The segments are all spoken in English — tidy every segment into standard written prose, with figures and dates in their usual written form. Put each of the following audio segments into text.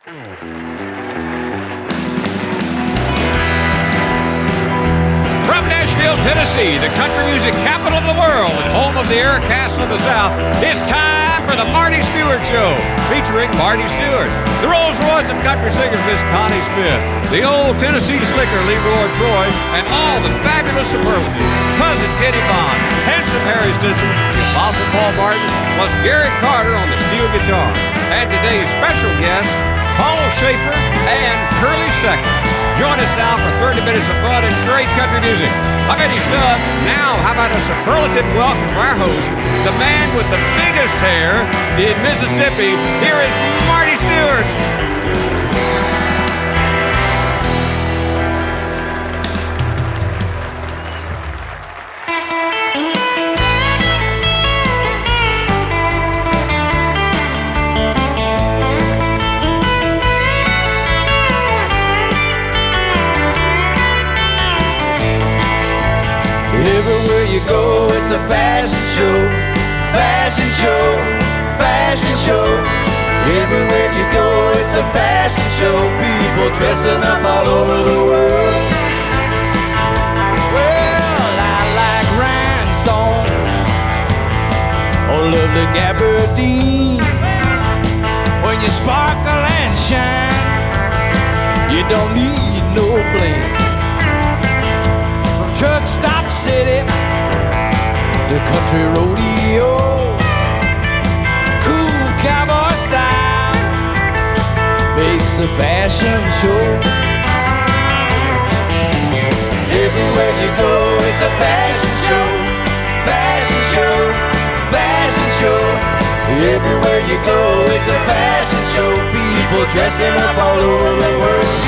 From Nashville, Tennessee, the country music capital of the world and home of the Air Castle of the South, it's time for the Marty Stewart Show, featuring Marty Stewart, the Rolls Royce of country singers Miss Connie Smith, the old Tennessee slicker Leroy Troy, and all the fabulous superlatives, Cousin Kitty Bond, Handsome Harry Stinson, the Apostle Paul Martin, plus Gary Carter on the steel guitar, and today's special guests, Paul Schaefer and Curly Seckler. Join us now for 30 minutes of fun and great country music. I'm Eddie Stubbs. Now, how about a superlative welcome for our host, the man with the biggest hair in Mississippi. Here is Marty Stewart. Everywhere you go, it's a fashion show, fashion show, fashion show. Everywhere you go, it's a fashion show. People dressing up all over the world. Well, I like rhinestone, oh lovely gabardine. When you sparkle and shine, you don't need no bling. Truck stop city, the country rodeo, cool cowboy style makes the fashion show. Everywhere you go, it's a fashion show, fashion show, fashion show. Everywhere you go, it's a fashion show. People dressing up all over the world.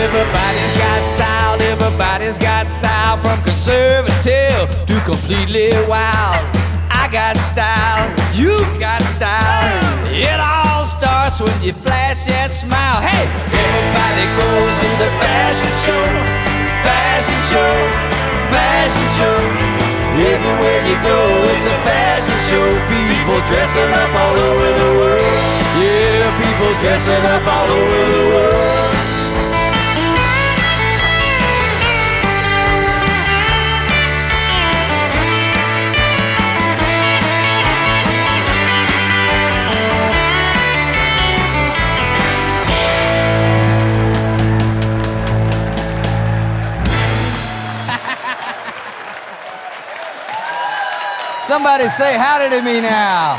Everybody's got style, everybody's got style. From conservative to completely wild. I got style, you've got style. It all starts when you flash that smile. Hey, everybody goes to the fashion show, fashion show, fashion show. Everywhere you go, it's a fashion show. People dressing up all over the world. Yeah, people dressing up all over the world. Somebody say howdy to me now.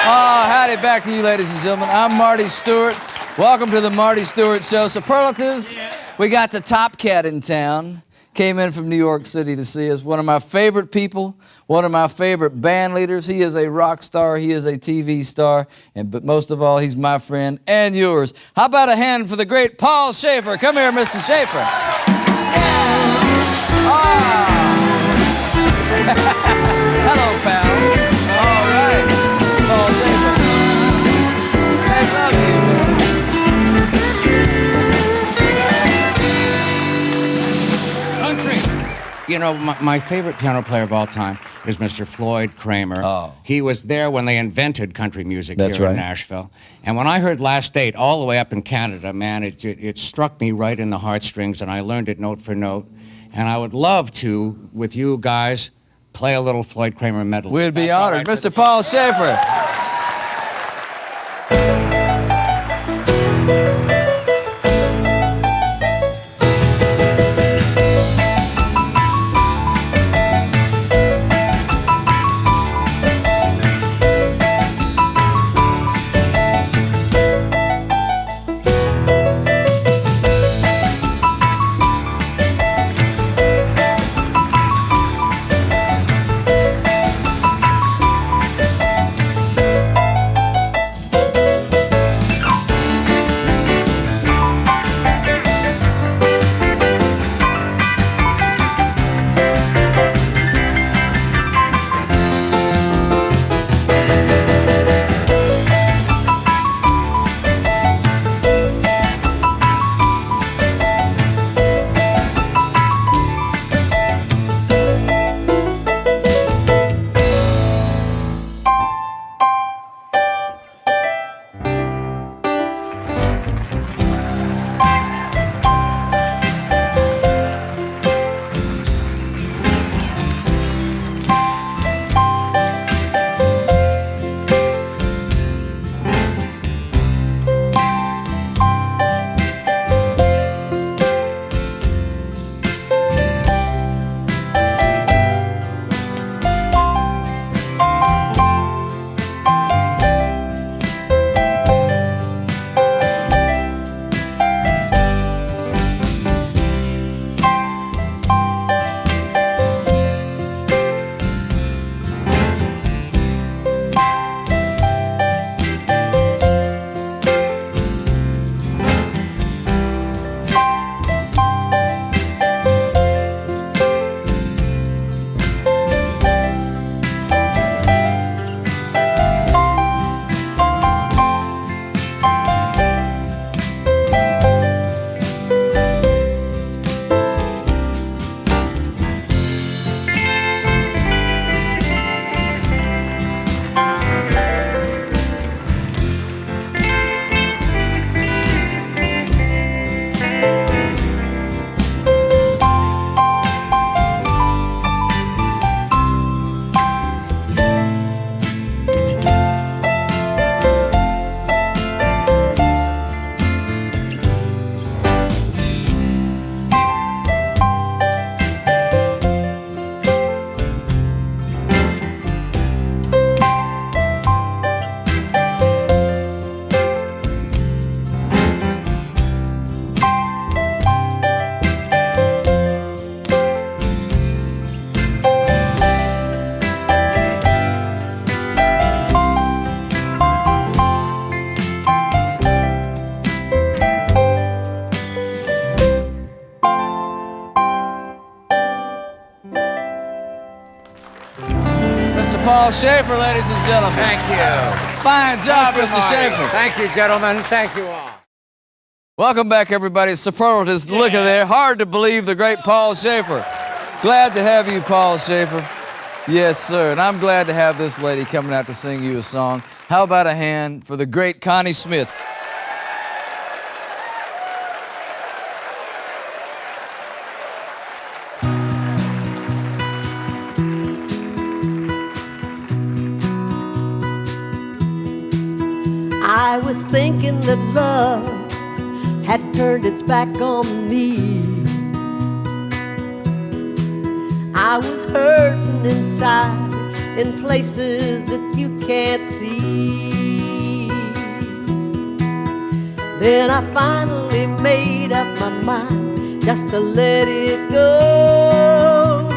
Oh, howdy back to you, ladies and gentlemen. I'm Marty Stewart. Welcome to the Marty Stewart Show. Superlatives, we got the Top Cat in town. Came in from New York City to see us. One of my favorite people, one of my favorite band leaders. He is a rock star, he is a TV star, but most of all, he's my friend and yours. How about a hand for the great Paul Schaefer? Come here, Mr. Schaefer. Yeah. Ah. Hello, pal. All right. Paul Schaefer. I love you. Country. You know, my favorite piano player of all time is Mr. Floyd Kramer. Oh. He was there when they invented country music That's here right. in Nashville. And when I heard Last Date all the way up in Canada, man, it struck me right in the heartstrings, and I learned it note for note. And I would love to, with you guys, play a little Floyd Kramer medley. We'd be That's all honored. right. Mr. Paul Schaefer. Paul Schaefer, ladies and gentlemen. Thank you. Fine job, Thank you, Mr. Marty. Schaefer. Thank you, gentlemen. Thank you all. Welcome back, everybody. Superlatives. Look at there. Hard to believe the great Paul Schaefer. Glad to have you, Paul Schaefer. Yes, sir. And I'm glad to have this lady coming out to sing you a song. How about a hand for the great Connie Smith? I was thinking that love had turned its back on me. I was hurting inside in places that you can't see. Then I finally made up my mind just to let it go.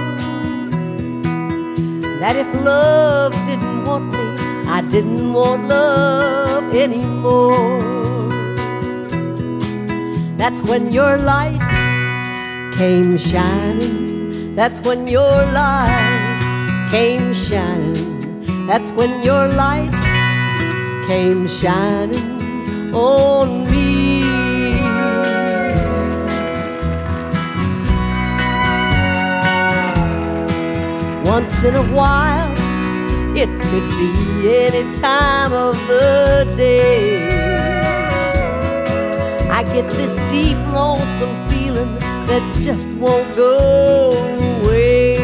That if love didn't want me, I didn't want love anymore. That's when your light came shining. That's when your light came shining. That's when your light came shining on me. Once in a while, it could be any time of the day, I get this deep, lonesome feeling that just won't go away.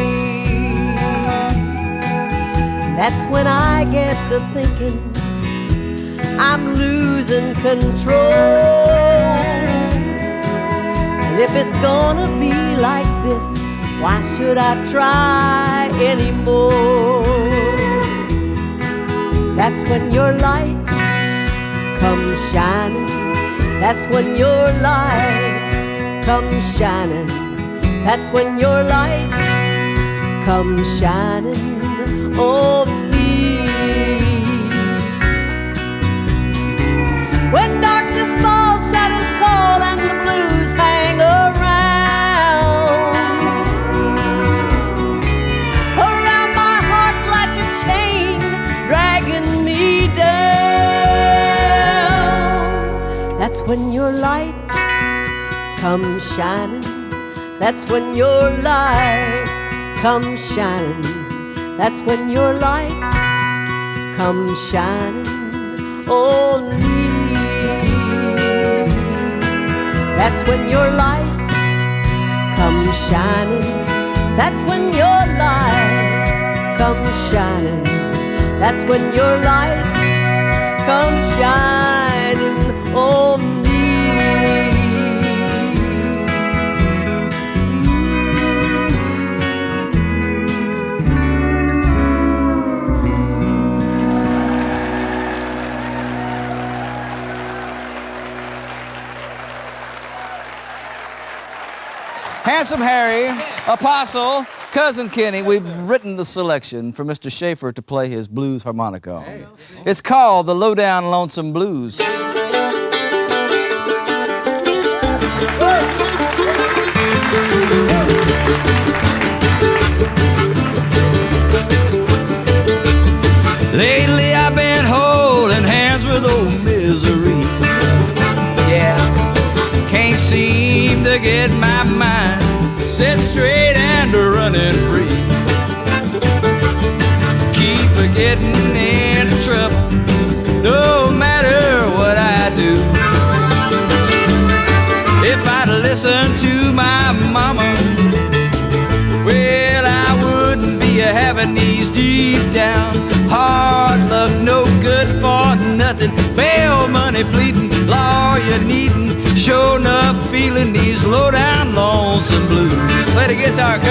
That's when I get to thinking I'm losing control. And if it's gonna be like this, why should I try anymore? That's when your light comes shining. That's when your light comes shining. That's when your light comes shining on me. When darkness falls, shadows call, and the blues hang around my heart like a chain, dragging me down. That's when your light comes shining. That's when your light comes shining. That's when your light comes shining on me. That's when your light comes shining. That's when your light comes shining. That's when your light comes shining on me. Handsome Harry, Apostle, Cousin Kenny, we've written the selection for Mr. Schaefer to play his blues harmonica on. It's called the Lowdown, Lonesome Blues. Lately I've been holding hands with old misery. Yeah, can't seem to get my mind set straight and running free. Keep getting into trouble, no matter what I do. If I'd listened to my mama, well, I wouldn't be having these deep down hard luck, no good for nothing, bail money pleading, lawyer needing, sure enough feeling these low down lonesome blues. Play the guitar, cuz.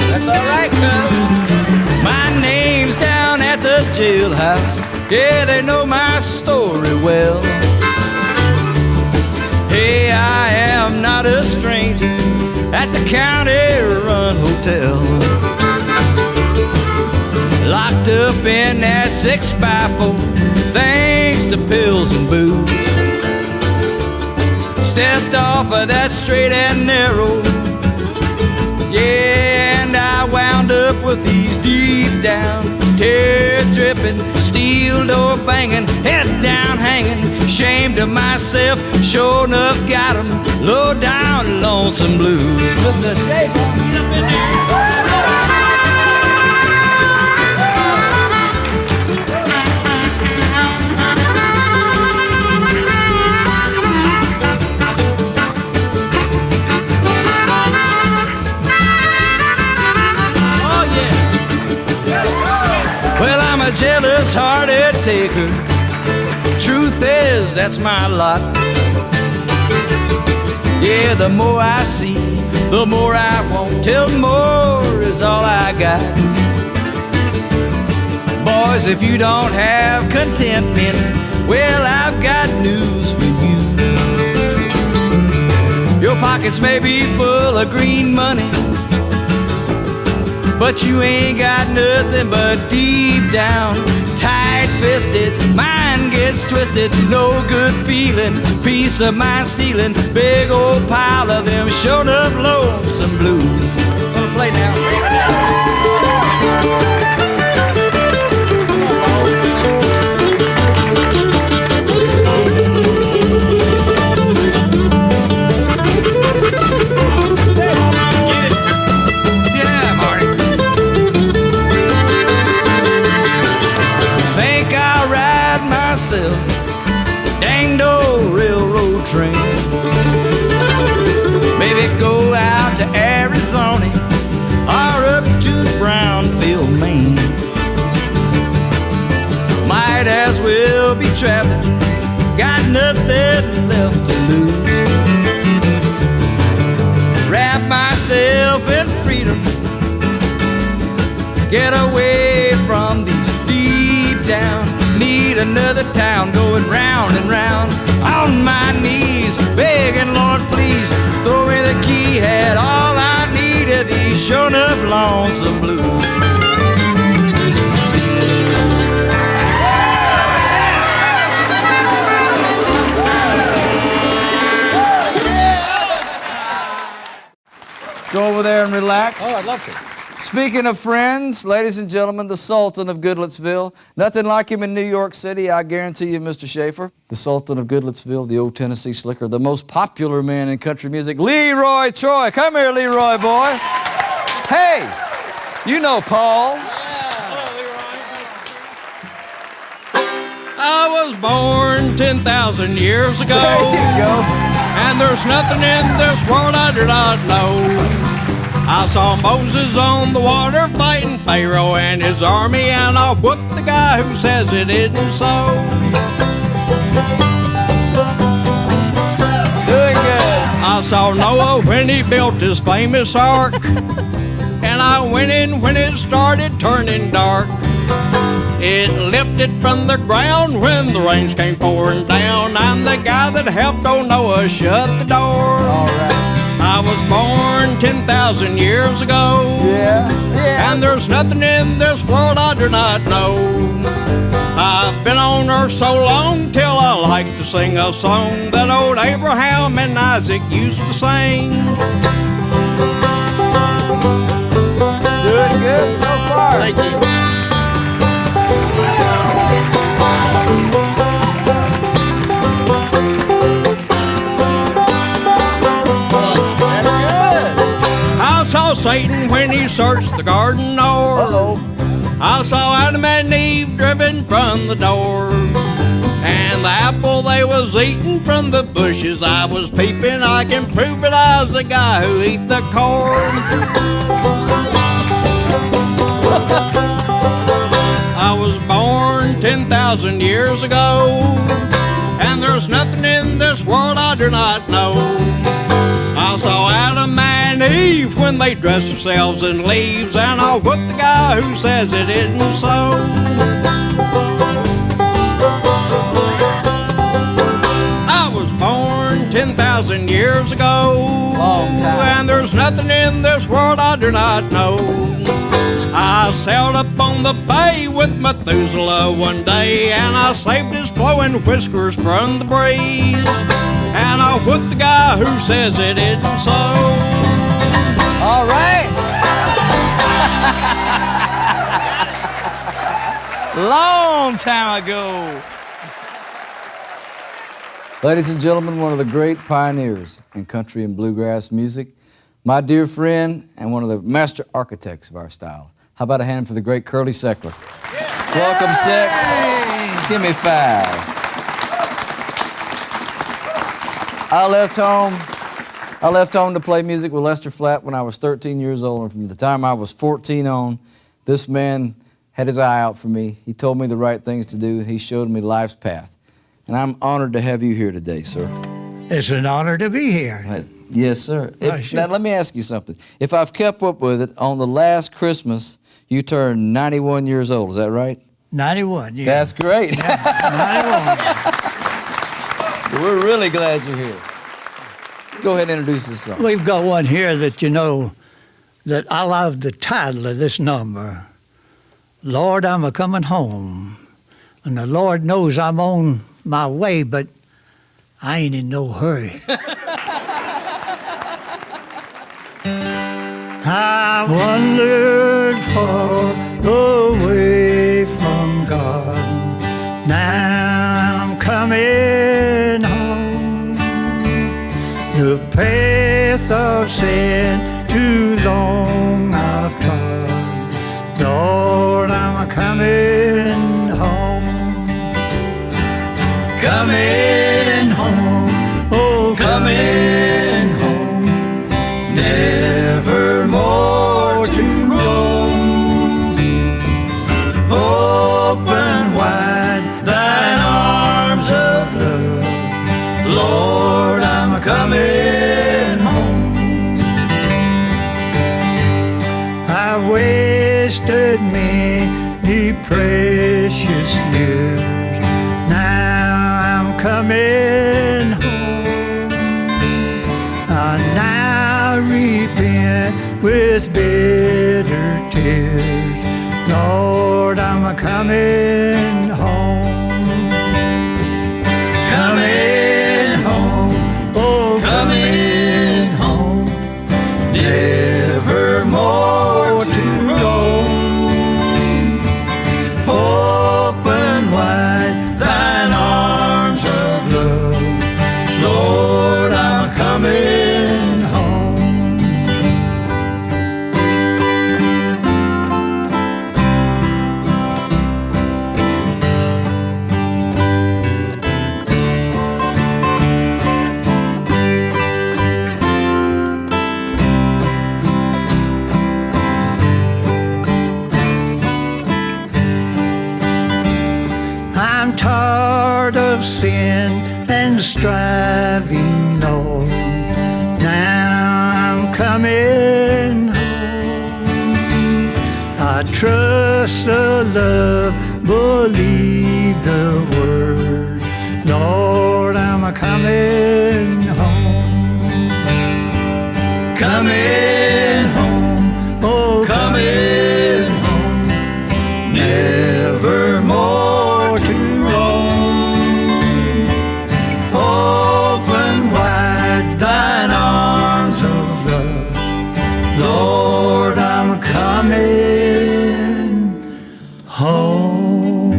That's all right, cuz. My name's down at the jailhouse. Yeah, they know my story well. Hey, I am not a stranger at the county-run hotel. locked up in that 6x4, thanks to pills and booze. Stepped off of that straight and narrow, yeah, and I wound up with these deep down, tear dripping, steel door banging, head down hanging, ashamed of myself, sure enough got 'em low down, lonesome blues. Mr. Schaefer, get up in there. Well, I'm a jealous-hearted taker. Truth is, that's my lot. Yeah, the more I see, the more I want, till more is all I got. Boys, if you don't have contentment, well, I've got news for you. Your pockets may be full of green money, but you ain't got nothing but deep down, tight-fisted, mind gets twisted, no good feeling, peace of mind stealing, big old pile of them showed up lonesome blues. Gonna play now. Danged old railroad train. Maybe go out to Arizona or up to Brownfield, Maine. Might as well be traveling, got nothing left to lose. Wrap myself in freedom, get away from these deep down. Need another town, going round and round on my knees, begging Lord please throw me the key. Had all I needed, these sure enough lonesome blues. Go over there and relax. Oh, I'd love to. Speaking of friends, ladies and gentlemen, the Sultan of Goodlettsville. Nothing like him in New York City, I guarantee you, Mr. Schaefer. The Sultan of Goodlettsville, the old Tennessee slicker, the most popular man in country music, Leroy Troy. Come here, Leroy boy. Hey, you know Paul. I was born 10,000 years ago. There you go. And there's nothing in this world I do not know. I saw Moses on the water fighting Pharaoh and his army, and I'll whoop the guy who says it isn't so. Doing good. I saw Noah when he built his famous ark, and I went in when it started turning dark. It lifted from the ground when the rains came pouring down, and the guy that helped old Noah shut the door. All right. I was born 10,000 years ago. Yeah. And there's nothing in this world I do not know. I've been on earth so long till I like to sing a song that old Abraham and Isaac used to sing. Doing good so far. Thank you. Satan when he searched the garden door. Uh-oh. I saw Adam and Eve driven from the door, and the apple they was eating from the bushes I was peeping. I can prove it, I was the guy who eat the corn. I was born 10,000 years ago, and there's nothing in this world I do not know. I saw Adam and Eve when they dressed themselves in leaves, and I'll whoop the guy who says it isn't so. I was born 10,000 years ago, Long time. and there's nothing in this world I do not know. I sailed up on the bay with Methuselah one day, and I saved his flowing whiskers from the breeze. And I whipped the guy who says it isn't so. All right. Long time ago. Ladies and gentlemen, one of the great pioneers in country and bluegrass music, my dear friend and one of the master architects of our style. How about a hand for the great Curly Seckler? Yeah. Welcome, Seck. Give me 5. I left home to play music with Lester Flatt when I was 13 years old, and from the time I was 14 on, this man had his eye out for me. He told me the right things to do. He showed me life's path. And I'm honored to have you here today, sir. It's an honor to be here. Yes, sir. Now, let me ask you something. If I've kept up with it, on the last Christmas, you turned 91 years old. Is that right? 91, yeah. That's great. Yeah, 91. We're really glad you're here. Go ahead and introduce yourself. We've got one here that you know that I love the title of this number. Lord, I'm a-coming home. And the Lord knows I'm on my way, but I ain't in no hurry. I wandered far away from God. Now I'm coming home. The path of sin too long I've trod. Lord, I'm coming home. Coming home, oh, coming home, never more to roam. Open wide thine arms of love, Lord, I'm coming home. I've wasted many precious years. Coming home, I now repent with bitter tears. Lord, I'm a-coming home. Coming home, oh, coming home, never more to roam. Open wide thine arms of love, Lord, I'm coming home. I'm tired of sin and striving, Lord. Now I'm coming home. I trust the love, believe the word. Lord, I'm a-coming home. Coming home, oh, coming home, never more to thine arms of love, Lord, I'm coming home.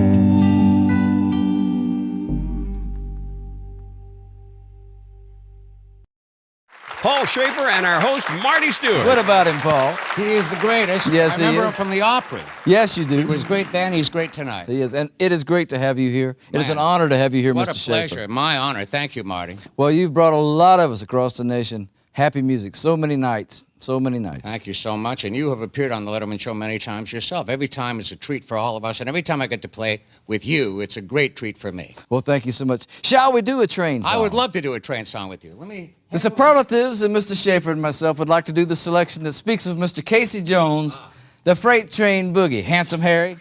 Paul Schaefer and our host, Marty Stewart. What about him, Paul? He is the greatest. Yes, I remember he him is. from the Opry. Yes, you do. He was great then, he's great tonight. He is, and it is great to have you here. It is Man. an honor to have you here, What Mr. a pleasure. Schaefer. My honor. Thank you, Marty. Well, you've brought a lot of us across the nation happy music. So many nights. So many nights. Thank you so much. And you have appeared on the Letterman Show many times yourself. Every time is a treat for all of us. And every time I get to play with you, it's a great treat for me. Well, thank you so much. Shall we do a train song? I would love to do a train song with you. Let me... The superlatives and Mr. Schaefer and myself would like to do the selection that speaks of Mr. Casey Jones, the Freight Train Boogie. Handsome Harry.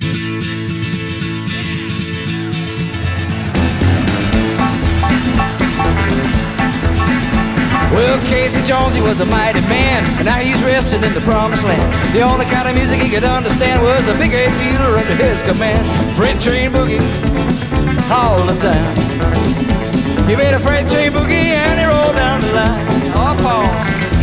Well, Casey Jones, he was a mighty man, and now he's resting in the promised land. The only kind of music he could understand was a big eight-wheeler under his command. Freight train boogie all the time. He made a freight train boogie and he rolled down the line. Oh, Paul.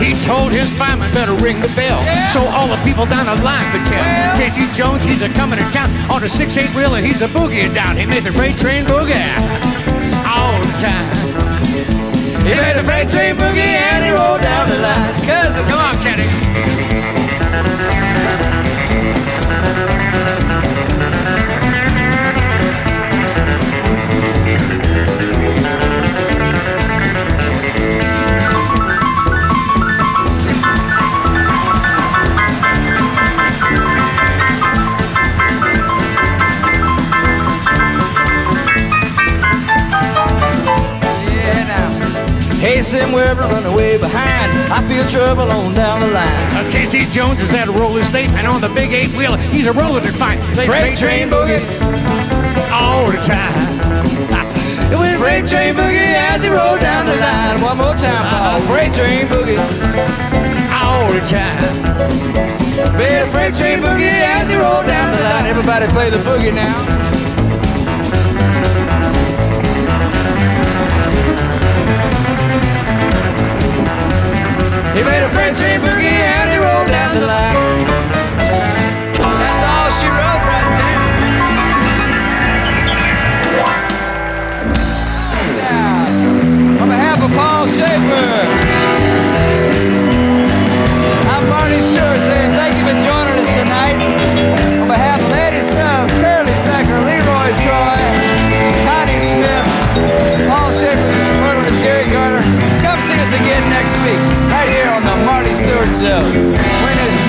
He told his fireman better ring the bell, Yeah. so all the people down the line could tell. Well. Casey Jones, he's a coming to town on a 6/8 wheeler. He's a boogie down. He made the freight train boogie all the time. He made a freight train boogie and he rolled down the line. Cousin, Come on, Kenny. Hey, somewhere to run away behind. I feel trouble on down the line. Casey Jones is at a roller state, and on the big eight-wheeler, he's a roller to fight. Freight train boogie all the time. It went freight train boogie as he rolled down the line. One more time, Paul. Freight train boogie all the time. Baby, freight train boogie as he rolled down the line. Everybody play the boogie now. He made a freight train boogie and he rolled down the line. That's all she wrote right there. Now, on behalf of Paul Schaefer, I'm Barney Stewart saying thank you for joining us tonight. On behalf of Eddie Stubbs, Curly Seckler, Leroy Troy, Connie Smith, Paul Schaefer, the superlative Gary Carter. Come see us again next week, right here on the Marty Stewart Show. When it's